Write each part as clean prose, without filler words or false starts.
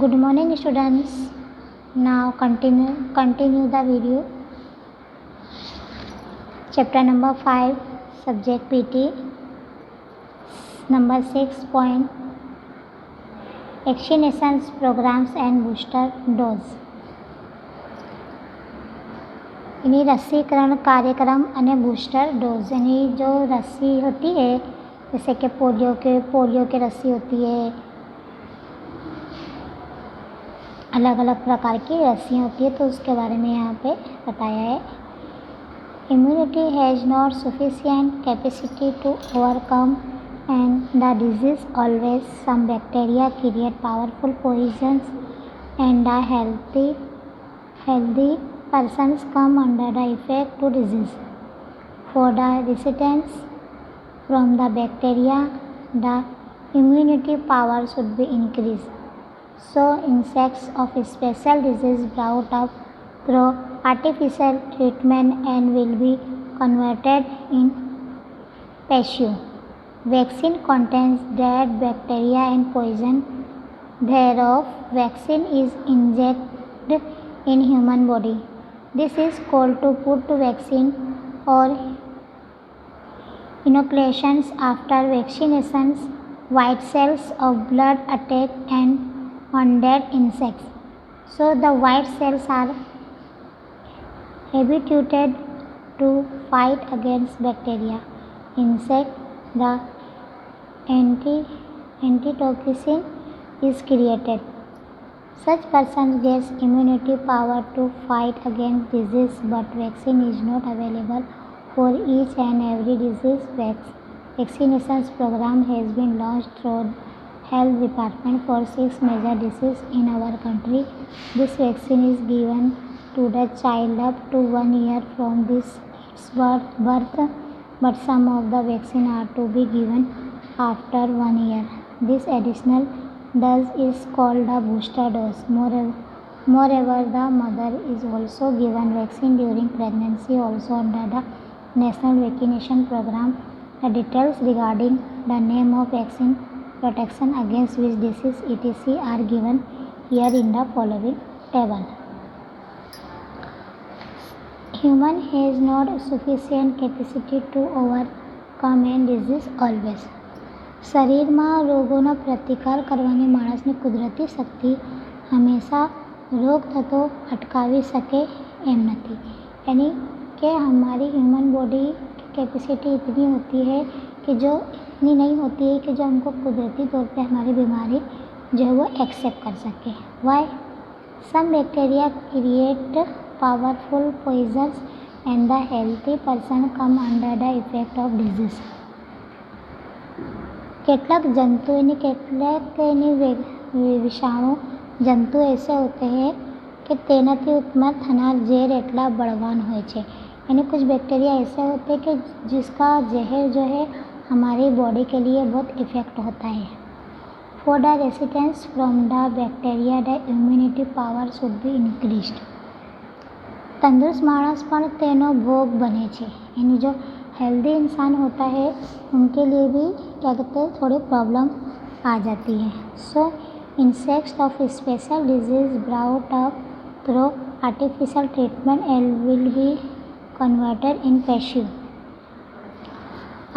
Good morning students. Now continue the video. Chapter number 5, subject PT, number 6 point, vaccinations programs and booster dose. यानी रसीकरण कार्यक्रम અને booster dose यानी जो रस्सी होती है जैसे कि पोलियो के रस्सी होती है, अलग अलग प्रकार की रस्सियाँ होती है, तो उसके बारे में यहाँ पे बताया है। Immunity has not sufficient capacity to overcome and the disease always some bacteria create powerful poisons and the healthy persons come under the effect to disease. For the resistance from the bacteria, the immunity power should be increased. So insects of special disease brought up through artificial treatment and will be converted in tissue. Vaccine contains dead bacteria and poison thereof. Vaccine is injected in human body. This is called to put vaccine or inoculations. After vaccinations, white cells of blood attack and on dead insects. So the white cells are habituated to fight against bacteria. Insect, the antitoxin is created. Such persons gets immunity power to fight against disease, but vaccine is not available for each and every disease. Vaccinations program has been launched through Health Department for 6 major diseases in our country. This vaccine is given to the child up to 1 year from its birth, but some of the vaccine are to be given after 1 year. This additional dose is called a booster dose. Moreover, the mother is also given vaccine during pregnancy, also under the National Vaccination Program. The details regarding the name of vaccine, protection against which disease etc. are given here in the following table. Human has not sufficient capacity to overcome and disease always. શરીરમાં રોગોનો પ્રતિકાર કરવાની માણસની કુદરતી શક્તિ હંમેશા રોગ થતો અટકાવી શકે એમ નથી, यानी कि हमारी ह्यूमन बॉडी की कैपेसिटी इतनी होती है कि जो इतनी नहीं होती है कि जो हमको कुदरती तौर पे हमारी बीमारी जो है वो एक्सेप्ट कर सके. Why some bacteria create powerful poisons and the healthy person come under the effect of disease. કેટલાક જંતુ કેટલાક વિષાણુ જંતુ ऐसे होते हैं कि તેનાથી ઉત્પન્ન થનાર ઝેર એટલા બળવાન હોય છે, यानी कुछ बैक्टीरिया ऐसे होते हैं कि जिसका जहर जो है हमारी बॉडी के लिए बहुत इफ़ेक्ट होता है. For the resistance from the bacteria the immunity power should be increased. तंदुरुस्त माणस पण तेनो भोग बने छे, यानी जो हेल्दी इंसान होता है उनके लिए भी क्या कहते हैं थोड़ी प्रॉब्लम आ जाती है. So insects of special disease brought up through artificial treatment and will be converted in passive.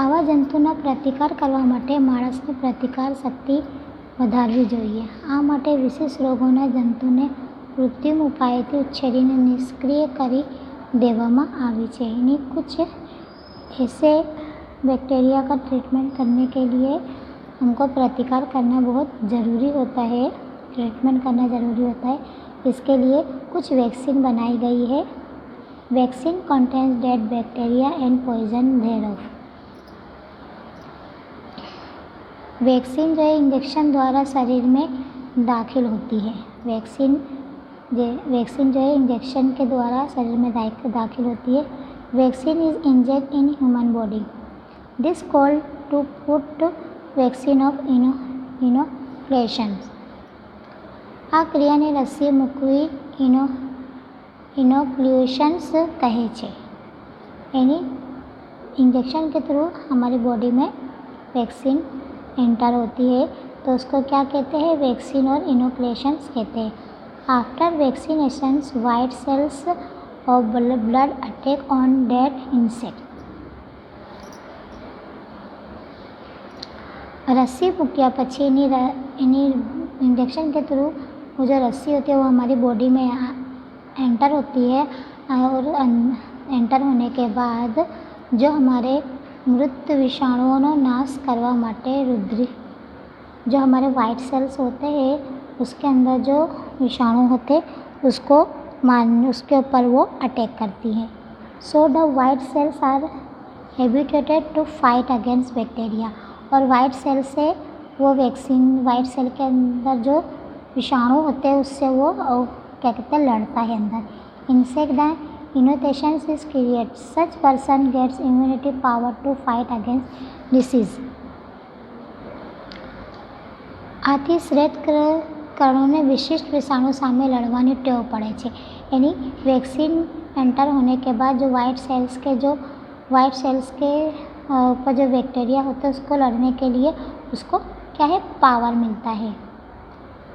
આવા જંતુના પ્રતિકાર કરવા માટે માણસની પ્રતિકાર શક્તિ વધારવી જોઈએ. આ માટે વિશેષ રોગોના જંતુને કૃત્રિમ ઉપાયથી ઉછેરીને નિષ્ક્રિય કરી દેવામાં આવી છે. यानी कुछ ऐसे बैक्टीरिया का ट्रीटमेंट करने के लिए हमको प्रतिकार करना बहुत ज़रूरी होता है, ट्रीटमेंट करना ज़रूरी होता है. इसके लिए कुछ वैक्सीन बनाई गई है. Vaccine contains dead bacteria and poison thereof. Vaccine जो है इंजेक्शन द्वारा शरीर में दाखिल होती है. वैक्सीन जो है इंजेक्शन के द्वारा शरीर में दाखिल होती है. Vaccine is inject in human body. This called to put vaccine of inoculations. આ ક્રિયાને રસી મૂકવી इनोक्युलेशंस कहे छे. यानी इंजेक्शन के थ्रू हमारी बॉडी में वैक्सीन एंटर होती है तो उसको क्या कहते हैं, वैक्सीन और इनोकुलेशंस कहते हैं। After vaccinations white cells of blood attack on dead insect. रस्सी મૂક્યા પછી એની इंजेक्शन के थ्रू वो जो रस्सी होती है वो हमारी बॉडी में एंटर होती है और एंटर होने के बाद जो हमारे मृत विषाणुओं नाश करवा माटे रुद्री जो हमारे वाइट सेल्स होते हैं उसके अंदर जो विषाणु होते उसको उसके ऊपर वो अटैक करती है। So the white cells are habitated to fight against bacteria. और वाइट सेल से वो वैक्सीन वाइट सेल के अंदर जो विषाणु होते हैं उससे वो क्या कहते हैं, लड़ता है अंदर। Insect the inoculations is create such person gets immunity power to fight against disease. આથી શ્વેતકણોને વિશિષ્ટ વિષાણુ સામે લડવાની ટેવ પડે છે। यानी वैक्सीन एंटर होने के बाद जो वाइट सेल्स के ऊपर जो बैक्टीरिया होता है उसको लड़ने के लिए उसको क्या है, पावर मिलता है।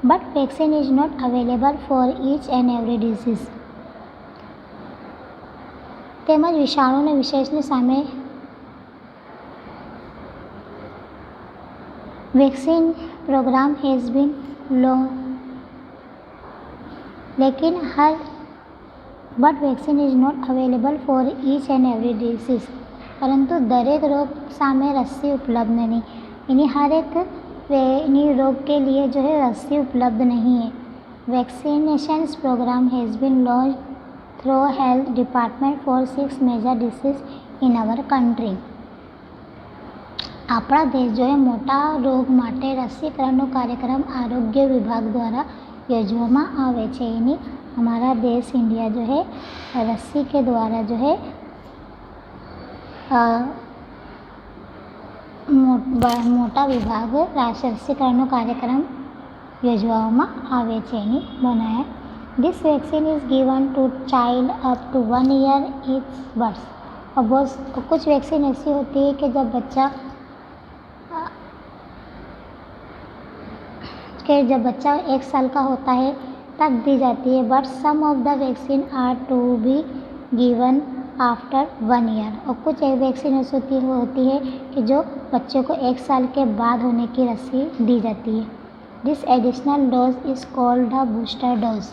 But vaccine is not available for each and every disease. તેમજ વિષાણુને વિશેષની સામે vaccine programme has been long लेकिन but vaccine is not available for each and every disease. परंतु दरेक रोग सामे रस्सी उपलब्ध नहीं, यानी हर एक रोग के लिए जो है रस्सी उपलब्ध नहीं है। Vaccinations programme has been launch through health department for 6 major disease in our country. આપણા દેશ जो है મોટા રોગ માટે રસીકરણનો કાર્યક્રમ આરોગ્ય વિભાગ દ્વારા યોજવામાં આવે છે। यानी हमारा देश इंडिया जो है रस्सी के द्वारा जो है મોટા વિભાગ રસીકરણનો કાર્યક્રમ યોજવામાં આવે છે, એની બનાયા। This vaccine is given to child up to 1 year it's birth. और बहुत कुछ वैक्सीन ऐसी होती है कि जब बच्चा 1 साल का होता है तब दी जाती है। But some of the vaccine are to be given after 1 year. और कुछ वैक्सीन ऐसी होती है कि जो बच्चे को 1 साल के बाद होने की रस्सी दी जाती है। This additional dose is called the booster dose.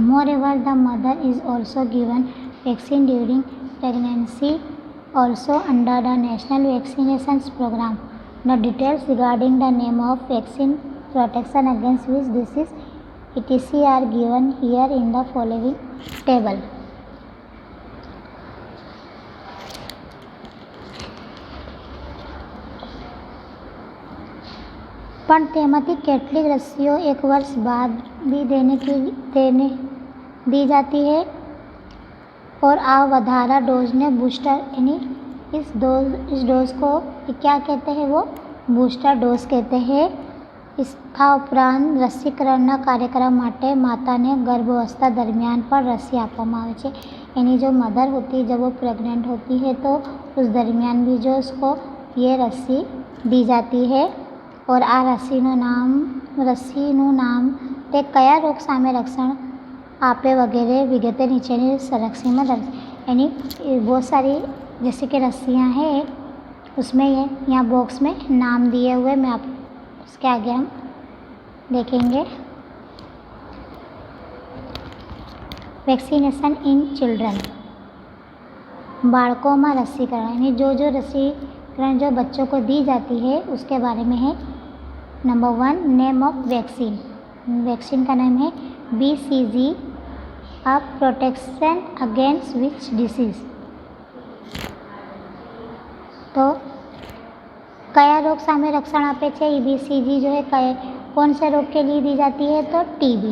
Moreover, the mother is also given vaccine during pregnancy, also under the National Vaccinations Program. The details regarding the name of vaccine, protection against which disease, etc. are given here in the following table. પણ તેમાંથી કેટલીક રસીઓ 1 વર્ષ बाद भी दी जाती है और आ વધારા डोज ने बूस्टर यानी इस डोज को क्या कहते हैं, वो बूस्टर डोज कहते हैं। इसका उपरांत રસીકરણના કાર્યક્રમ માટે માતાને ગર્ભાવસ્થા દરમિયાન પણ રસી આપવામાં આવે છે। यानी जो मदर होती है जब वो प्रेग्नेंट होती है तो उस दरमियान भी जो उसको ये रस्सी दी जाती है। और आ રસીનું નામ તે કયા રોગ સામે રક્ષણ आपे वगैरह विगते नीचेनी संरक्षण में यानी बहुत सारी जैसे कि रस्सियाँ हैं उसमें यहाँ बॉक्स में नाम दिए हुए मैं आप इसके आगे हम देखेंगे। वैक्सीनेशन इन चिल्ड्रन, बालकों में रसीकरण यानी जो रसीकरण जो बच्चों को दी जाती है उसके बारे में है। Number 1 name of vaccine, vaccine का नाम है BCG of protection against which disease. तो कया रोग सामे रक्षण आपे छे, BCG जो है कौन से रोग के लिए दी जाती है, तो TB।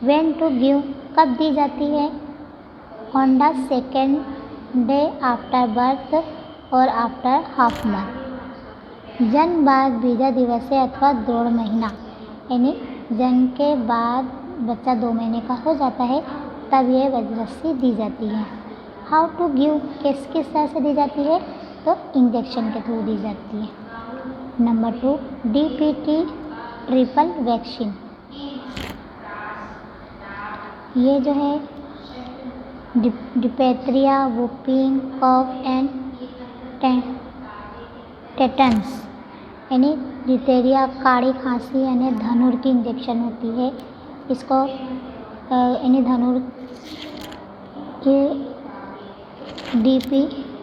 व्हेन टू गिव, कब दी जाती है, on the 2nd day after birth और आफ्टर हाफ मंथ। जन्म बाद बीजा दिवसे अथवा 1.5 महीना, यानी जन्म के बाद बच्चा 2 महीने का हो जाता है तब ये रस्सी दी जाती है। हाउ टू गिव, किस तरह से दी जाती है, तो इंजेक्शन के थ्रू दी जाती है। Number 2 DPT triple vaccine. ये जो है डिप्थीरिया, वुपिंग कफ एंड टेटन्स यानी डिप्थीरिया, काड़ी खांसी यानी धनुर की इंजेक्शन होती है। इसको यानी धनुर के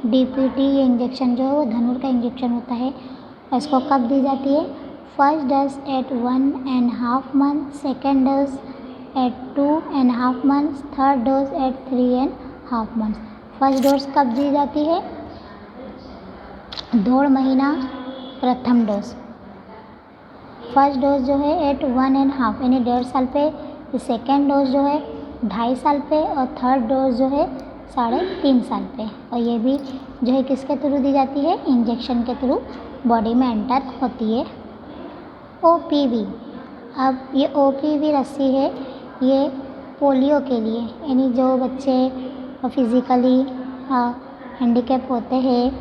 DPT ये इंजेक्शन जो है वो धनुर का इंजेक्शन होता है। इसको कब दी जाती है? First dose at 1.5 month, second dose at 2.5 months, third dose at 3.5 months. First dose कब दी जाती है? 2 महीना प्रथम डोज। फर्स्ट डोज जो है एट 1.5 यानी 1.5 साल पे, सेकेंड डोज जो है 2.5 साल पे और थर्ड डोज जो है 3.5 साल पे। और ये भी जो है किसके थ्रू दी जाती है? इंजेक्शन के थ्रू बॉडी में एंटर होती है। OPV, अब ये OPV रस्सी है, ये पोलियो के लिए यानी जो बच्चे फिज़िकली हैंडीकैप होते हैं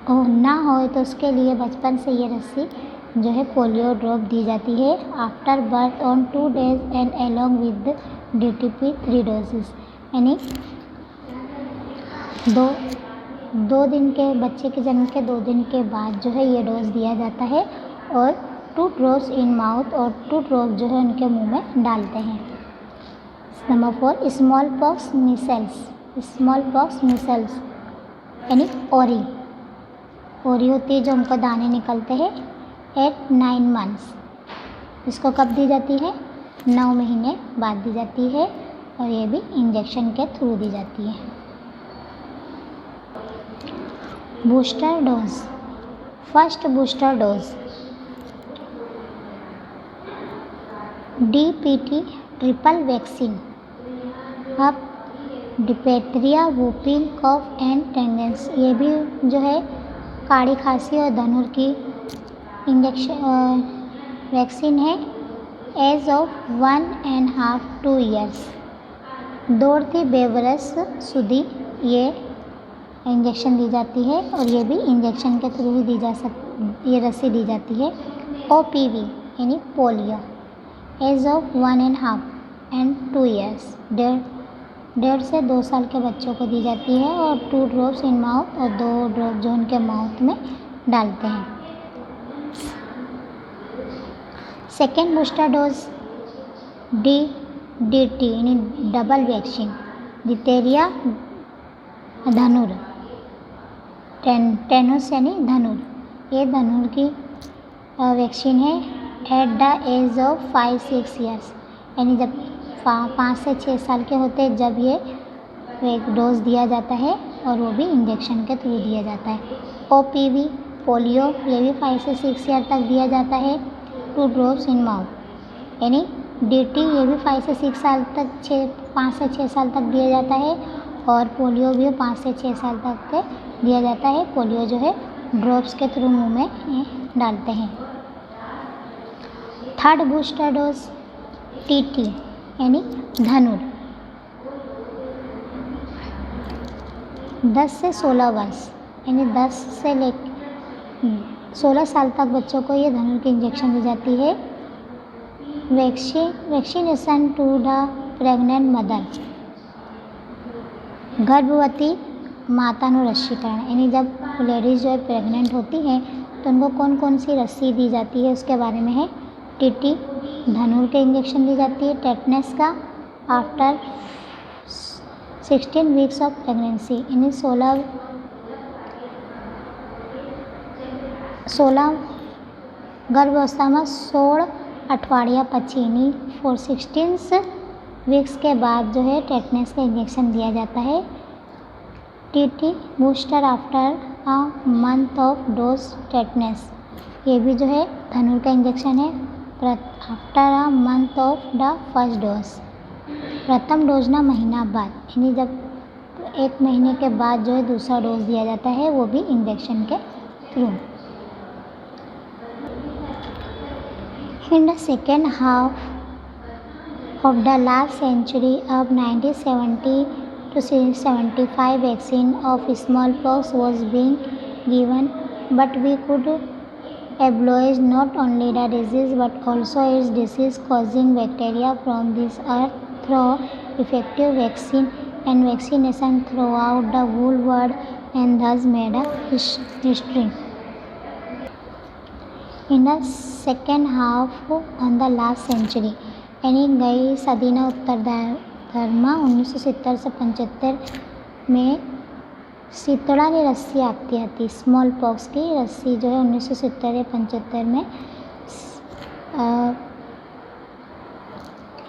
और ना हो तो उसके लिए बचपन से ये रस्सी जो है पोलियो ड्रॉप दी जाती है after birth on 2 days and along with DTP 3 doses यानी दो दिन के बच्चे के जन्म के 2 दिन के बाद जो है ये डोज दिया जाता है और 2 ड्रॉप्स इन माउथ और 2 ड्रॉप जो है उनके मुंह में डालते हैं। नंबर 4 स्मॉल पॉक्स मिसल्स यानी ओरी होती है जो उनको दाने निकलते हैं एट 9 मंथ्स। इसको कब दी जाती है? 9 महीने बाद दी जाती है और ये भी इंजेक्शन के थ्रू दी जाती है। Booster dose, first booster dose DPT triple vaccine. अब diphtheria, whooping cough and tetanus ये भी जो है काड़ी खांसी और धनुर की इंजेक्शन वैक्सीन है। एज ऑफ 1.5 to 2 years दौड़ती बेवरस सुधी ये इंजेक्शन दी जाती है और ये भी इंजेक्शन के थ्रू ही ये रस्सी दी जाती है। OPV यानी polio as of 1.5 and 2 years 1.5 से 2 साल के बच्चों को दी जाती है और 2 ड्रॉप्स इन माउथ और 2 ड्रॉप जो उनके माउथ में डालते हैं। सेकेंड बूस्टर डोज DDT यानी डबल वैक्सीन डिप्थीरिया, धनुर, टेनस यानी धनुर। ये धनुर की वैक्सीन है at the age of 5-6 years यानी जब 5 से 6 साल के होते हैं जब ये एक डोज दिया जाता है और वो भी इंजेक्शन के थ्रू दिया जाता है। OPV पोलियो ये भी 5 से 6 ईयर तक दिया जाता है 2 ड्रॉप्स इन माउथ यानी DT ये भी 5 से 6 साल तक 5 से 6 साल तक दिया जाता है और पोलियो भी 5 से 6 साल तक दिया जाता है। पोलियो जो है ड्रॉप्स के थ्रू मुंह में डालते हैं। थर्ड बूस्टर डोज TT यानी धनुर 10 से 16 वर्ष यानी 10 से 16 साल तक बच्चों को ये धनुर की इंजेक्शन दी जाती है। Vaccination to the pregnant mother गर्भवती मातानु रस्सीकरण यानी जब लेडीज़ जो है प्रेग्नेंट होती हैं तो उनको कौन कौन सी रस्सी दी जाती है उसके बारे में है। TT धनुर के इंजेक्शन दी जाती है। टेटनस का आफ्टर 16 वीक्स ऑफ प्रेगनेंसी यानी 16 गर्भावस्था में 16 अठवाडिया पचीनी फॉर 16 वीक्स के बाद जो है टेटनस का इंजेक्शन दिया जाता है। TT booster after a month of dose tetanus ये भी जो है धनुर का इंजेक्शन है after a month of the first dose प्रथम डोज ना महीना बाद यानी जब 1 महीने के बाद जो है दूसरा डोज दिया जाता है वो भी इंजेक्शन के through. In the second half of the last century of 1970 to 75 vaccine of smallpox was being given, but we could abolish not only the disease but also its disease-causing bacteria from this earth through effective vaccine and vaccination throughout the whole world, and thus made a history. In the second half of the last century, यानी गई सदीना उत्तरार्धમાં 1970 से 75 में शीतળાની રસી આપતી હતી. Small pox की रस्सी जो है 1970 या 75 में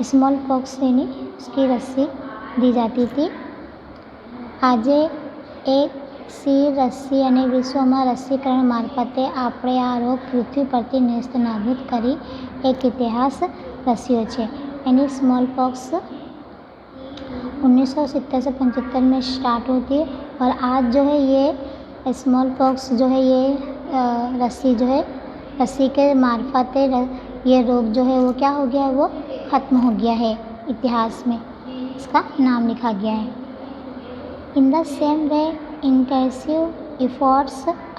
स्मॉल पॉक्स यानी उसकी रस्सी दी जाती थी. આજે એક सी रस्सी અને વિશ્વમાં રસીકરણ મારફતે આપણે આ રોગ પૃથ્વી પરથી નેસ્ત નાબૂદ કરી એક ઇતિહાસ રચ્યો છે. यानी स्मॉल पॉक्स 1970 से 75 में स्टार्ट होती है और आज जो है ये स्मॉल पॉक्स जो है ये रस्सी जो है रस्सी के मार्फत ये रोग जो है वो क्या हो गया है, वो ख़त्म हो गया है. इतिहास में इसका नाम लिखा गया है. In the same way intensive efforts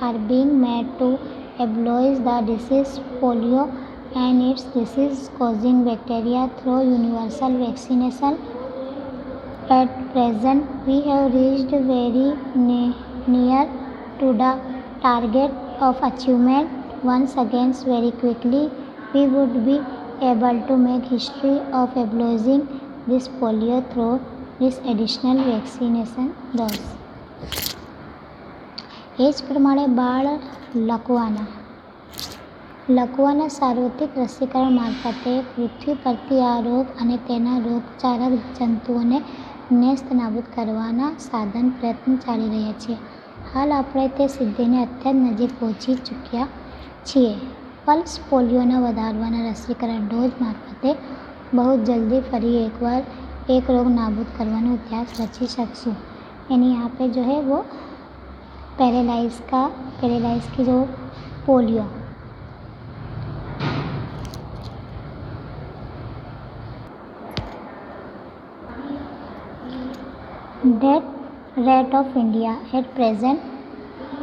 are being made to abolish the disease polio and its disease-causing bacteria through universal vaccination. At present, we have reached very near to the target of achievement. Once again, very quickly, we would be able to make history of abolishing this polio through this additional vaccination dose. એ જ પ્રમાણે બાળ લકવાના સાર્વત્રિક રસીકરણ મારફતે પૃથ્વી પરથી આ રોગ અને તેના રોગચારક જંતુઓને નેસ્ત નાબૂદ કરવાના સાધન પ્રયત્ન ચાલી રહ્યા છે. હાલ આપણે તે સિદ્ધિને અત્યંત નજીક પહોંચી ચૂક્યા છીએ. પલ્સ પોલિયોના વધારવાના રસીકરણ ડોઝ મારફતે બહુ જલ્દી ફરી એકવાર एक रोग नाबूद करवानो इतिहास रची सकूँ. यानी यहाँ पे जो है वो पैरालाइज की जो polio death rate of India at present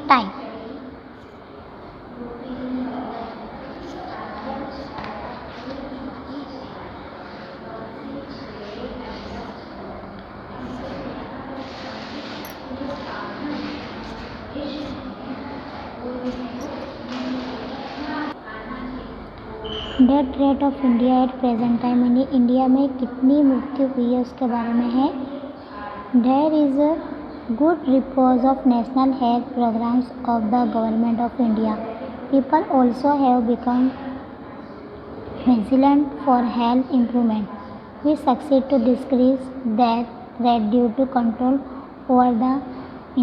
time. Death rate of India at present time यानी इंडिया में कितनी मृत्यु हुई है उसके बारे में है. There is a good repose of national health programmes of the government of India. People also have become vigilant for health improvement. We succeed to decrease death rate due to control over the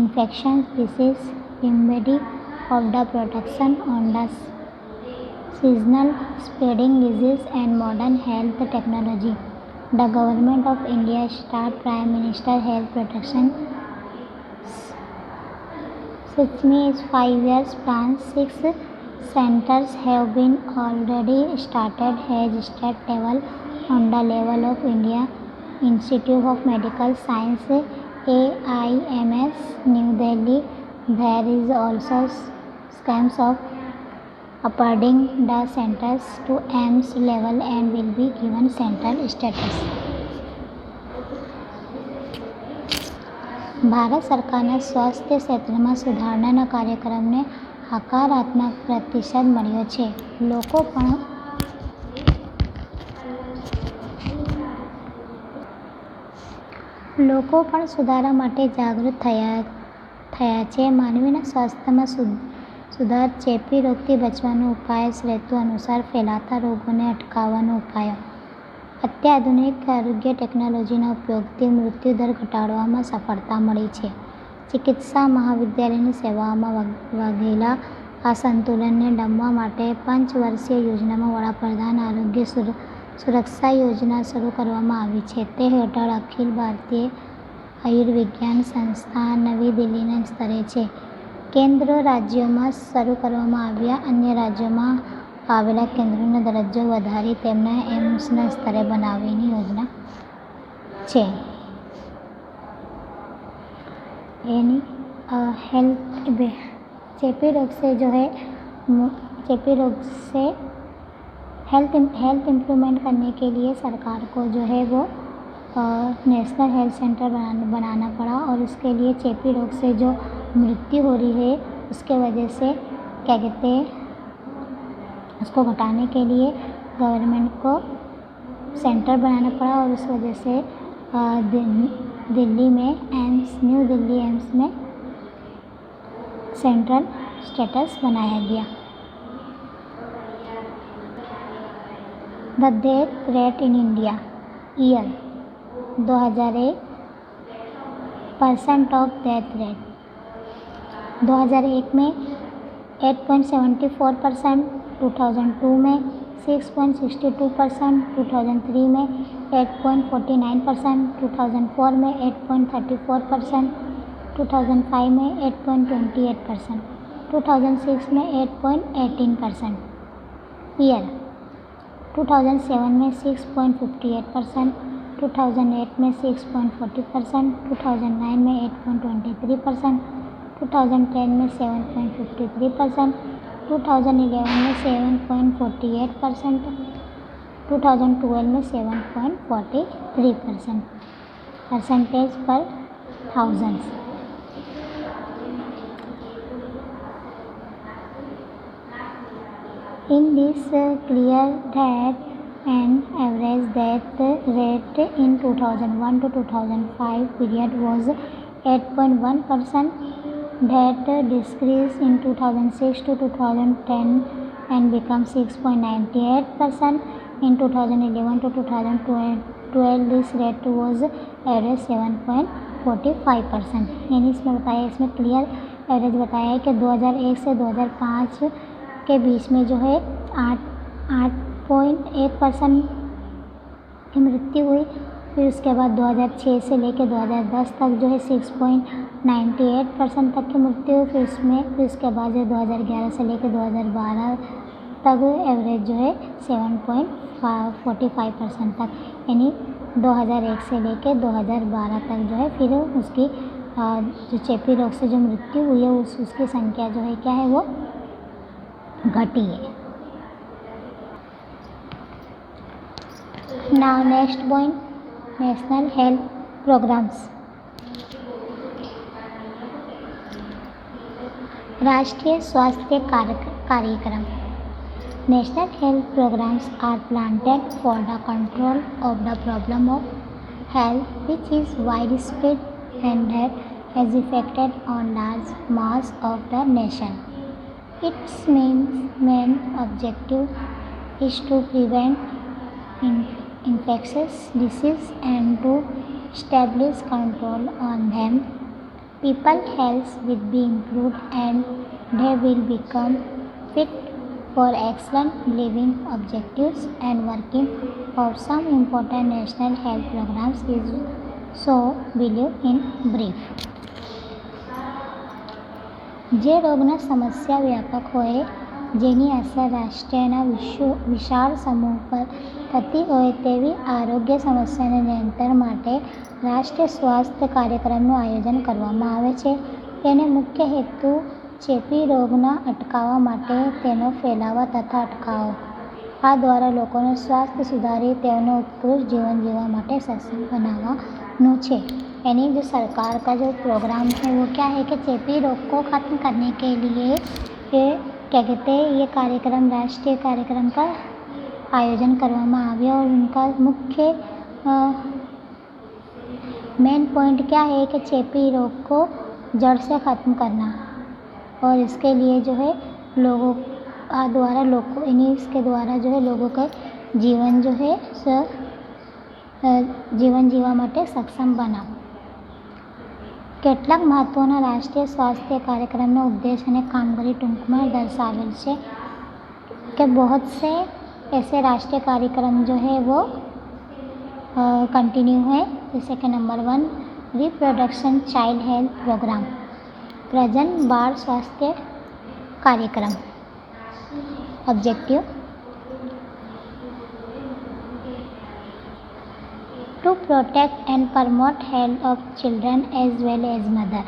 infection disease remedy of the protection on the seasonal spreading disease and modern health technology. The government of India start Prime Minister Health Protection Scheme is 5 years plan. 6 centers have been already started at state level on the level of India Institute of Medical Science AIMS New Delhi. There is also schemes of upgrading the centers to AIMS level and will be given central status. Bharat સરકારના સ્વાસ્થ્ય ક્ષેત્રમાં સુધારણાના કાર્યક્રમને હકારાત્મક પ્રતિસાદ મળ્યો છે. લોકો પણ સુધારા માટે જાગૃત થયા છે. માનવીના સ્વાસ્થ્યમાં સુધાર ચેપી રોગથી બચવાનો ઉપાય, ઋતુ અનુસાર ફેલાતા રોગોને અટકાવવાનો ઉપાય. અત્યાધુનિક આરોગ્ય ટેકનોલોજીના ઉપયોગથી મૃત્યુદર ઘટાડવામાં સફળતા મળી છે. ચિકિત્સા મહાવિદ્યાલયની સેવાઓમાં વાઘેલા આ સંતુલનને ડામવા માટે 5 વર્ષીય યોજનામાં વડાપ્રધાન આરોગ્ય સુરક્ષા યોજના શરૂ કરવામાં આવી છે. તે હેઠળ અખિલ ભારતીય આયુર્વિજ્ઞાન સંસ્થાન નવી દિલ્હીના સ્તરે છે. કેન્દ્ર રાજ્યોમાં શરૂ કરવામાં આવ્યા અન્ય રાજ્યોમાં આવેલા કેન્દ્રોનો દરજ્જો વધારી તેમને એમ્સના સ્તરે બનાવવાની યોજના છે. यानी हेल्थ चेपी रोग से जो है चेपी रोग से हेल्थ इम्प्रूवमेंट करने के लिए सरकार को जो है वो नेशनल हेल्थ सेंटर बनाना पड़ा, और उसके लिए चेपी रोग से जो मृत्यु हो रही है उसके वजह से क्या कहते हैं उसको घटाने के लिए गवर्नमेंट को सेंटर बनाना पड़ा, और उस वजह से दिल्ली में न्यू दिल्ली एम्स में सेंट्रल स्टेटस बनाया गया। The death rate in India year 2001 % of death rate 2001 में 8.74%, 2002 में 6.62%, 2003 में 8.49%, 2004 में 8.34%, 2005 में 8.28%, 2006 में 8.18%। ईयर 2007 में 6.58%, 2008 में 6.40%, 2009 में 8.23%, 2010 में 7.53%, 2011 में 7.48%, 2012 में 7.43% परसेंटेज पर thousands. In this clear that an average death rate in 2001 to 2005 period was 8.1%, that decreased in 2006 to 2010 and became 6.98%. In 2011 to 2012 this rate was average 7.45%। यानी इसमें बताया, इसमें क्लियर एवरेज बताया है कि 2001 से 2005 के बीच में जो है 8.1% की मृत्यु हुई। फिर उसके बाद 2006 से लेकर 2010 तक जो है 6.98% तक की मृत्यु हुई। फिर उसके बाद जो 2011 से लेकर 2012 तक एवरेज जो है 7.45% तक, यानी 2001 से लेकर 2012 तक जो है फिर उसकी जो चेपी रोग से जो मृत्यु हुई है उसकी संख्या जो है क्या है वो घटी है। Now next point, national health programmes. राष्ट्रीय स्वास्थ्य कार्यक्रम। National health programmes are planned for the control of the problem of health which is wide spread and that has effected on large mass of the nation. Its main objective is to prevent infectious disease and to establish control on them. People's health will be improved and they will become fit for excellent living objectives and working of some important national health programs is so below in brief. જે રોગના સમસ્યા વ્યાપક હોય જેની અસર રાષ્ટ્રના વિશાળ સમૂહ પર થતી હોય તેવી આરોગ્ય સમસ્યાના નિયંત્રણ માટે રાષ્ટ્રીય સ્વાસ્થ્ય કાર્યક્રમનું આયોજન કરવામાં આવે છે। તેનો મુખ્ય હેતુ ચેપી રોગના અટકાવવા માટે તેનો ફેલાવો તથા અટકાવ આ દ્વારા લોકોનું સ્વાસ્થ્ય સુધારી તેઓને ઉત્કૃષ્ટ જીવન જીવવા માટે સક્ષમ બનાવવાનું છે। यानी जो सरकार का जो प्रोग्राम है वो क्या है कि चेपी रोग को ख़त्म करने के लिए क्या कहते हैं ये कार्यक्रम राष्ट्रीय कार्यक्रम का आयोजन કરવામાં આવ્યો, और उनका मुख्य मेन पॉइंट क्या है कि चेपी रोग को जड़ से ख़त्म करना, और इसके लिए जो है लोगों इसके द्वारा जो है लोगों का जीवन जो है जीवन जीवा માટે સક્ષમ બનાવવું। કેટલાક મહત્ત્વના રાષ્ટ્રીય સ્વાસ્થ્ય કાર્યક્રમનો ઉદ્દેશ અને કામગીરી ટૂંકમાં દર્શાવેલ છે कि बहुत से ऐसे राष्ट्रीय कार्यक्रम जो है वो कंटिन्यू है, जैसे कि number 1 reproduction child health programme, प्रजनन बाल स्वास्थ्य कार्यक्रम। Objective to protect and promote health of children as well as mother।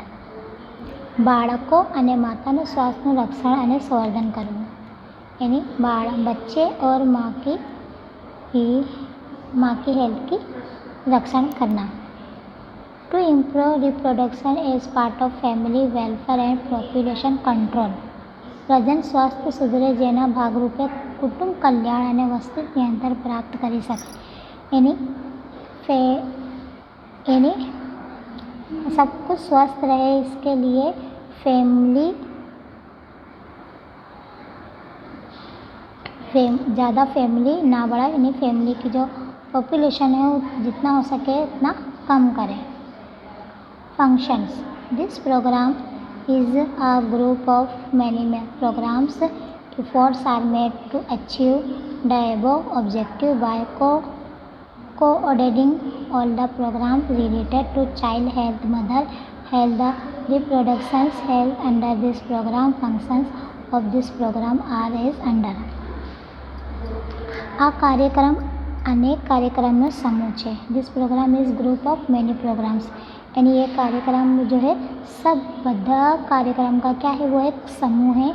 બાળકો અને માતાનું સ્વાસ્થ્યનું રક્ષણ અને સંવર્ધન કરવું, यानी बच्चे और माँ की हेल्थ की रक्षण करना। To improve reproduction as part of family welfare and population control, પ્રજનન સ્વાસ્થ્ય સુધરે જેના ભાગરૂપે કુટુંબ કલ્યાણ અને વસ્તી નિયંત્રણ પ્રાપ્ત કરી શકાય, यानी सब कुछ स्वस्थ रहे इसके लिए ज़्यादा फैमिली ना बढ़ाए, यानी फैमिली की जो पॉपुलेशन है वो जितना हो सके उतना कम करें। Functions, this programme is a group of many programs. Efforts are made to achieve the above objective by coordinating all the programs related to child health, mother health, reproduction health under this program. Functions of this program are as under. આ કાર્યક્રમ અનેક કાર્યક્રમનો સમૂહ છે. This programme is group of many programmes, यानी ये कार्यक्रम जो है सब बड़ा कार्यक्रम का क्या है वो एक समूह है.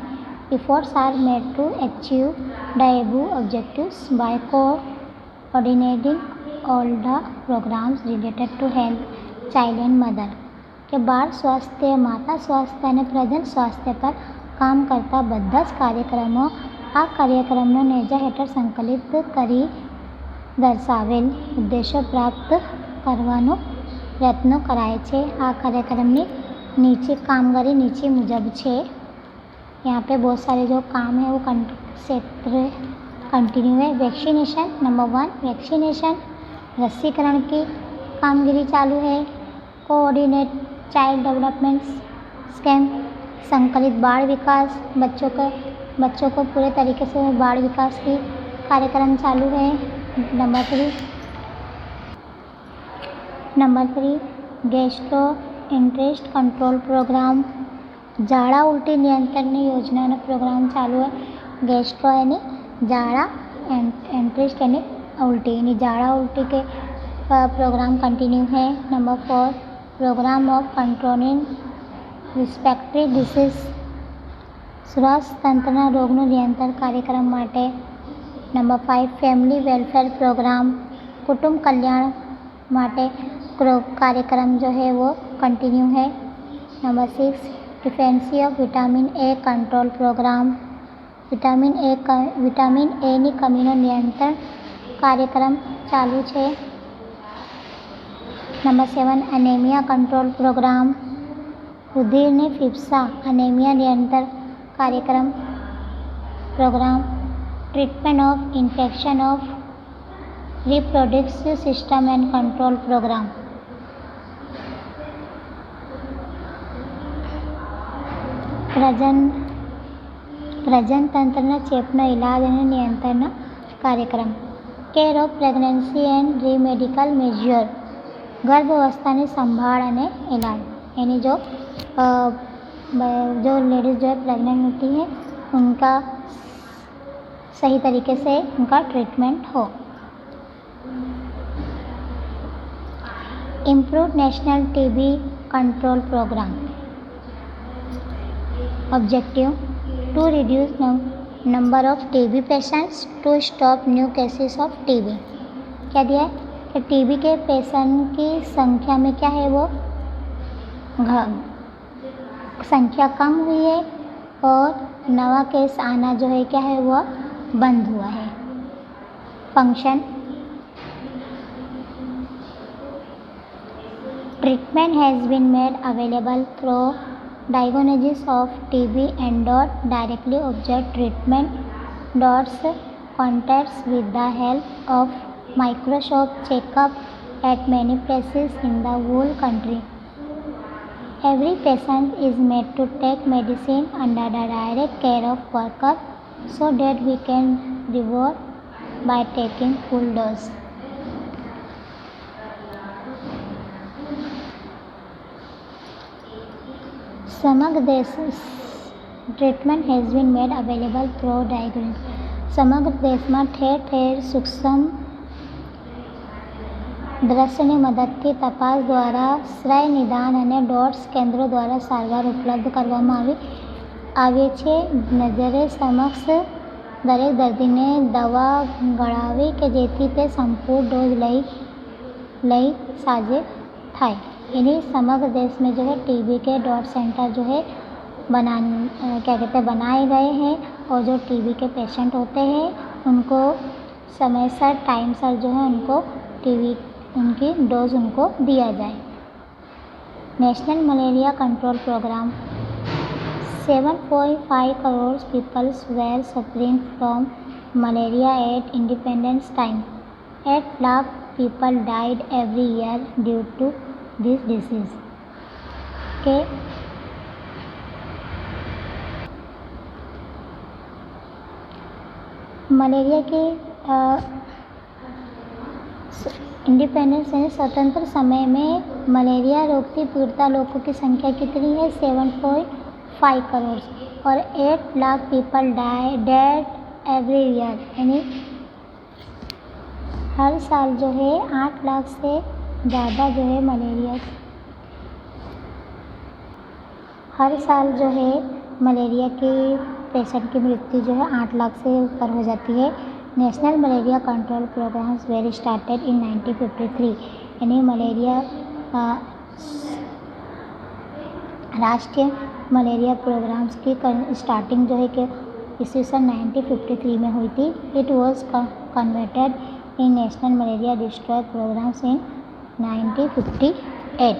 Efforts are made to achieve the above objectives by coordinating all the programmes related to health, child and mother, કે બાળ સ્વાસ્થ્ય, માતા સ્વાસ્થ્ય અને પ્રજનન સ્વાસ્થ્ય પર કામ કરતા બધા જ કાર્યક્રમો આ કાર્યક્રમનો નેજા હેઠળ સંકલિત કરી દર્શાવેલ ઉદ્દેશો પ્રાપ્ત કરવાનો પ્રયત્નો કરાય છે. આ કાર્યक्रमની नीचे कामगिरी नीचे मुजब है. यहाँ पे बहुत सारे जो काम है वो क्षेत्र कंटिन्यू है. वैक्सीनेशन, नंबर 1 वैक्सीनेशन, रसीकरण की कामगिरी चालू है. कोऑर्डिनेट चाइल्ड डेवलपमेंट स्कीम, संकलित बाल विकास, बच्चों को पूरे तरीके से बाल विकास की कार्यक्रम चालू है. Number 3 gastroenteritis control programme, ઝાડા ઉલટી નિયંત્રણની યોજનાનો પ્રોગ્રામ ચાલુ है. ગેસ્ટ્રો यानी ઝાડા, इंट्रेस्ट यानी उल्टी, यानी ઝાડા उल्टी के प्रोग्राम कंटिन्यू है. Number 4 programme of controlling respiratory disease, સ્વાસ્થ્ય તંત્રના રોગનું નિયંત્રણ કાર્યક્રમ માટે. નંબર 5 ફેમિલી વેલફેર પ્રોગ્રામ, कुटुंब कल्याण માટે कार्यक्रम जो है वो कंटिन्यू है. Number 6 deficiency of vitamin A control programme, vitamin A ની કમીનો નિયંત્રણ કાર્યક્રમ ચાલુ છે. નંબર 7 એનેમિયા કંટ્રોલ પ્રોગ્રામ, રુધિરની ફેફસા એનેમિયા નિયંત્રણ कार्यक्रम programme. Treatment of infection of reproductive system and control programme. प्रजन तंत्रना चेपना इलाज અને નિયંત્રણના કાર્યક્રમ. Care of pregnancy and remedial measure, गर्भावस्थाની संभाल અને इलाज, यानी जो लेडीज़ जो है प्रेग्नेंट होती हैं उनका सही तरीके से उनका ट्रीटमेंट हो. Improve national TB control programme. Objective to reduce number of TB patients to stop new cases of TB. क्या दिया है कि टीबी के पेशेंट की संख्या में क्या है वो संख्या कम हुई है और नवा केस आना जो है क्या है वह बंद हुआ है. Function treatment has been made available through diagnosis of TB and DOT directly observe treatment DOTS contacts with the help of microscope checkup at many places in the whole country. Every patient is made to take medicine under the direct care of worker so that we can reward by taking full dose. समग्र देश treatment has been made available through diagnosis. समग्र देश में ठेर ठेर सूक्ष्म દ્રષ્ટિની મદદથી તપાસ દ્વારા શ્રેય નિદાન અને ડોટ્સ કેન્દ્રો દ્વારા સારવાર ઉપલબ્ધ કરવામાં આવે છે. નજરે સમક્ષ દરેક દર્દીને દવા ગળાવી કે જેથી તે સંપૂर्ण डोज લઈ साजे થાય. इन्हीं समग्र देश में जो है टीबी के डॉट सेंटर जो है बनाए गए हैं और जो टीबी के पेशेंट होते हैं उनको समय सर टाइम सर जो है उनको टीबी उनकी डोज उनको दिया जाए. National malaria control programme 7.5 crore peoples were suffering from malaria at independence time. 8 lakh people died every year due to this disease. के मलेरिया के इंडिपेंडेंस यानी स्वतंत्र समय में मलेरिया रोग से पीड़ित लोगों की संख्या कितनी है? 7.5 करोड़ और 8 lakh people dead every year यानी हर साल जो है 8 लाख से ज़्यादा जो है मलेरिया के पेशेंट की मृत्यु जो है 8 लाख से ऊपर हो जाती है. National malaria control programmes were started in 1953 यानी मलेरिया राष्ट्रीय मलेरिया प्रोग्राम्स की स्टार्टिंग जो है कि ईस्वीसन 1953 में हुई थी. It was converted in national malaria destroy programmes in 1958.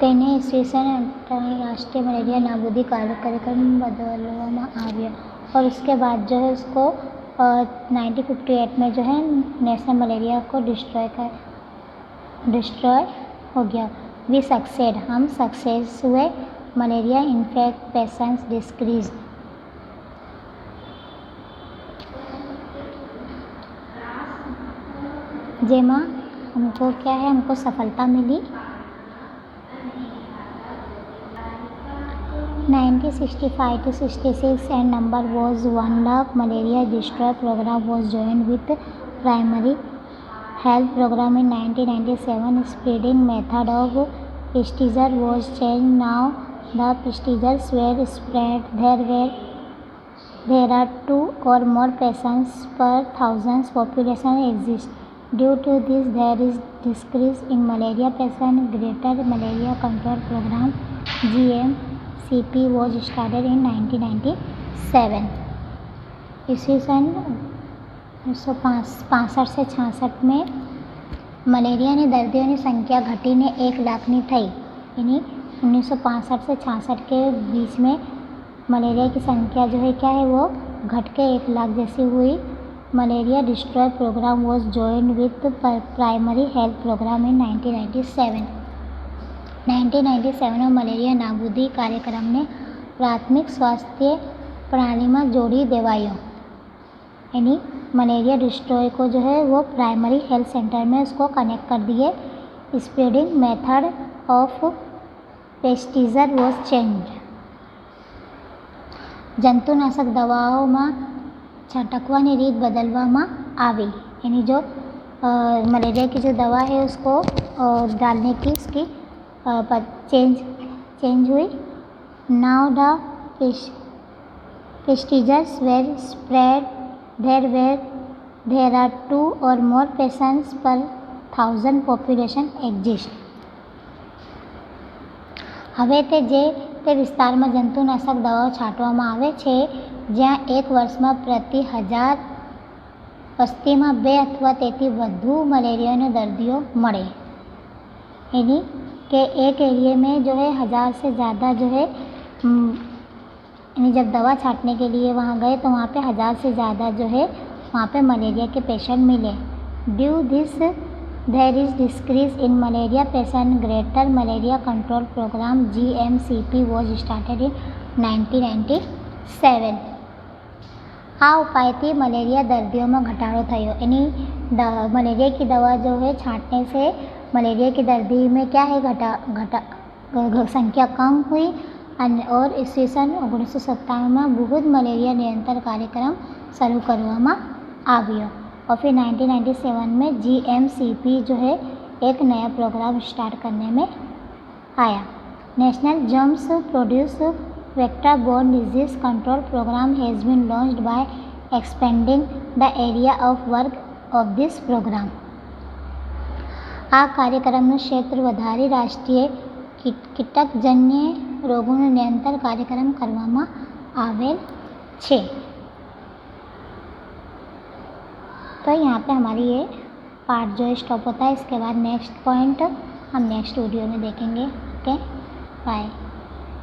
તેને ईस्वीसन राष्ट्रीय मलेरिया नाबूदी कार्यक्रम बदलवामा આવ્યો और उसके बाद जो है उसको 1958 में जो है नेशनल मलेरिया को डिस्ट्रॉय हो गया. वी सक्सेड हम सक्सेस हुए. Malaria infect patients decrease. जेमा हमको क्या है हमको सफलता मिली. 1965 to 66 and number was 1 lakh. Malaria destroy program was joined with primary health program in 1997. Spreading method of procedure was changed. Now the procedures were spread. There are 2 or more patients per thousands population exist. Due to this there is decrease in malaria patient. Greater Malaria Control Program GMCP was started in 1997. इसी सन 1965 से 66 में મલેરિયાની દર્દીઓની સંખ્યા ઘટીને 1 લાખની થઈ. यानी 1965 से 66 के बीच में मलेरिया की संख्या जो है क्या है वो घट के 1 लाख जैसी हुई. Malaria destroy programme was joined with primary health programme in 1997 में मलेरिया नाबूदी कार्यक्रम ने प्राथमिक स्वास्थ्य प्रणाली में जोड़ी देवायो. यानी मलेरिया डिस्ट्रॉय को जो है वो प्राइमरी हेल्थ सेंटर में उसको कनेक्ट कर दिए. Spreading method of pesticide was change. जंतुनाशक दवाओं में छटकवानी रीत बदलवामा आवी. यानी जो मलेरिया की जो दवा है उसको डालने की उसकी चेंज हुई. Now the pesticides were spread. There are 2 or more patients per 1000 population exist. હવે તે વિસ્તારમાં જંતુનાશક દવાઓ છાંટવામાં આવે છે જ્યાં 1 વર્ષમાં પ્રતિ 1000 વસ્તીમાં 2 અથવા તેથી વધુ મલેરિયાના દર્દીઓ મળે. यानी कि एक एरिया में जो है 1000 से ज़्यादा जो है यानी जब दवा छांटने के लिए वहाँ गए तो वहाँ पे 1000 से ज़्यादा जो है वहाँ पे मलेरिया के पेशेंट मिले. Due this there is decrease in malaria patient. Greater malaria control programme GMCP was started in 1997. આ ઉપાયથી મલેરિયા દર્દીઓમાં ઘટાડો થયો. यानी मलेरिया की दवा जो है छांटने से मलेरिया की दर्दी में क्या है संख्या कम हुई. और ईस्वीसन 1997 में બૃહદ મલેરિયા નિયંત્રણ કાર્યક્રમ શરૂ કરવામાં આવ્યો. और फिर 1997 में GMCP जो है एक नया प्रोग्राम स्टार्ट करने में आया। National germs produce vector borne disease control programme has been launched by expanding the area of work of this programme. આ કાર્યક્રમનું ક્ષેત્ર વધારી રાષ્ટ્રીય કીટકજન્ય રોગોનું નિયંત્રણ કાર્યક્રમ કરવામાં આવેલ છે। तो यहाँ पे हमारी ये पार्ट जो है स्टॉप होता है। इसके बाद नेक्स्ट पॉइंट हम नेक्स्ट वीडियो में देखेंगे। Okay, bye.